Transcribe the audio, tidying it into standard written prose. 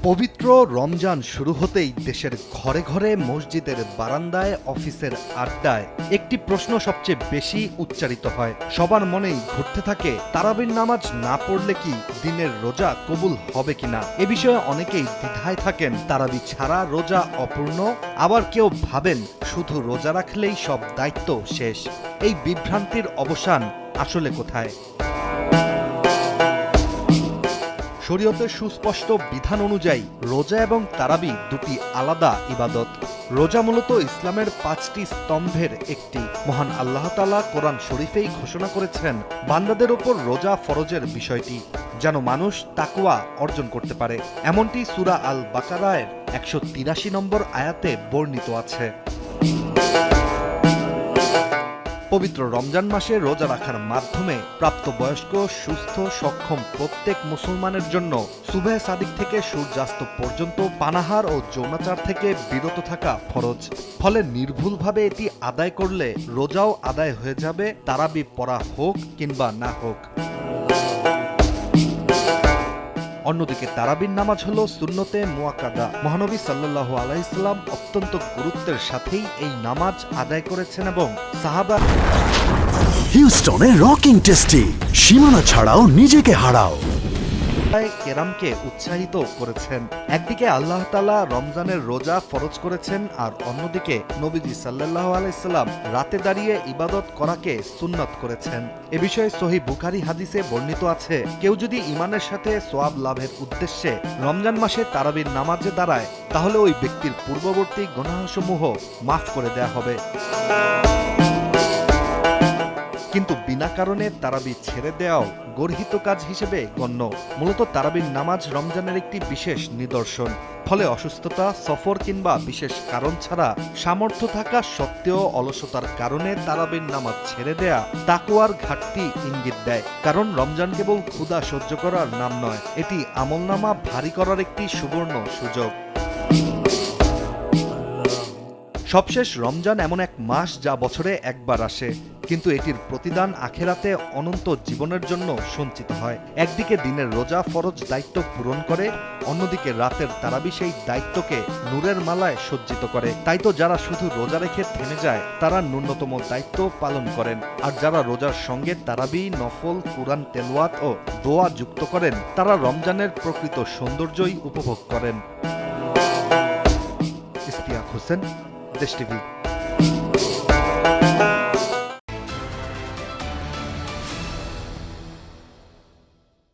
পবিত্র রমজান শুরু হতেই দেশের ঘরে ঘরে, মসজিদের বারান্দায়, অফিসের আড্ডায় একটি প্রশ্ন সবচেয়ে বেশি উচ্চারিত হয়। সবার মনেই ঘুরতে থাকে, তারাবির নামাজ না পড়লে কি দিনের রোজা কবুল হবে কিনা। এ বিষয়ে অনেকেই দ্বিধায় থাকেন, তারাবি ছাড়া রোজা অপূর্ণ। আবার কেউ ভাবেন শুধু রোজা রাখলেই সব দায়িত্ব শেষ। এই বিভ্রান্তির অবসান আসলে কোথায়? শরীয়তের সুস্পষ্ট বিধান অনুযায়ী রোজা এবং তারাবি দুটি আলাদা ইবাদত। রোজা মূলত ইসলামের 5টি স্তম্ভের একটি। মহান আল্লাহ তাআলা কোরআন শরীফেই ঘোষণা করেছেন বান্দাদের ওপর রোজা ফরজের বিষয়টি, যেন মানুষ তাকওয়া অর্জন করতে পারে। এমনটি সূরা আল বাকারার 183 নম্বর আয়াতে বর্ণিত আছে। পবিত্র রমজান মাসে রোজা রাখার মাধ্যমে প্রাপ্তবয়স্ক, সুস্থ, সক্ষম প্রত্যেক মুসলমানের জন্য সুবহে সাদিক থেকে সূর্যাস্ত পর্যন্ত পানাহার ও যৌনাচার থেকে বিরত থাকা ফরজ। ফলে নির্ভুলভাবে এটি আদায় করলে রোজাও আদায় হয়ে যাবে, তারাবি পড়া হোক কিংবা না হোক। অন্যদিকে তারাবির নামাজ হল সুন্নতে মুয়াক্কাদা। মহানবী সাল্লাল্লাহু আলাইহি সাল্লাম অত্যন্ত গুরুত্বের সাথেই এই নামাজ আদায় করেছেন এবং সাহাবা হিউস্টনে রকিং টেস্টি, সীমানা ছাড়াও নিজেকে হারাও কেরামকে উৎসাহিত করেছেন। একদিকে আল্লাহ তাআলা রমজানের রোজা ফরজ করেছেন, আর অন্যদিকে নবীজি সাল্লাল্লাহু আলাইহি সাল্লাম রাতে দাঁড়িয়ে ইবাদত করাকে সুন্নত করেছেন। এ বিষয়ে সহিহ বুখারী হাদিসে বর্ণিত আছে, কেউ যদি ঈমানের সাথে সওয়াব লাভের উদ্দেশ্যে রমজান মাসে তারাবির নামাজে দাঁড়ায়, তাহলে ওই ব্যক্তির পূর্ববর্তী গুনাহসমূহ মাফ করে দেয়া হবে। কিন্তু বিনা কারণে তারাবি ছেড়ে দেওয়াও গর্হিত কাজ হিসেবে গণ্য। মূলত তারাবির নামাজ রমজানের একটি বিশেষ নিদর্শন। ফলে অসুস্থতা, সফর কিংবা বিশেষ কারণ ছাড়া সামর্থ্য থাকা সত্ত্বেও অলসতার কারণে তারাবির নামাজ ছেড়ে দেয়া তাকওয়ার ঘাটতি ইঙ্গিত দেয়। কারণ রমজান কেবল ক্ষুধা সহ্য করার নাম নয়, এটি আমলনামা ভারী করার একটি সুবর্ণ সুযোগ। সবশেষ রমজান এমন এক মাস যা বছরে একবার আসে, কিন্তু এটির প্রতিদান আখেরাতে অনন্ত জীবনের জন্য সঞ্চিত হয়। একদিকে দিনের রোজা ফরজ দায়িত্ব পূরণ করে, অন্যদিকে রাতের তারাবি সেই দায়িত্বকে নূরের মালায় সজ্জিত করে। তাই তো যারা শুধু রোজা রেখে থেমে যায়, তারা ন্যূনতম দায়িত্ব পালন করেন, আর যারা রোজার সঙ্গে তারাবি, নফল, কুরআন তেলাওয়াত ও দোয়া যুক্ত করেন, তারা রমজানের প্রকৃত সৌন্দর্যই উপভোগ করেন। ইশতিয়াক হোসেন, দেশ টিভি।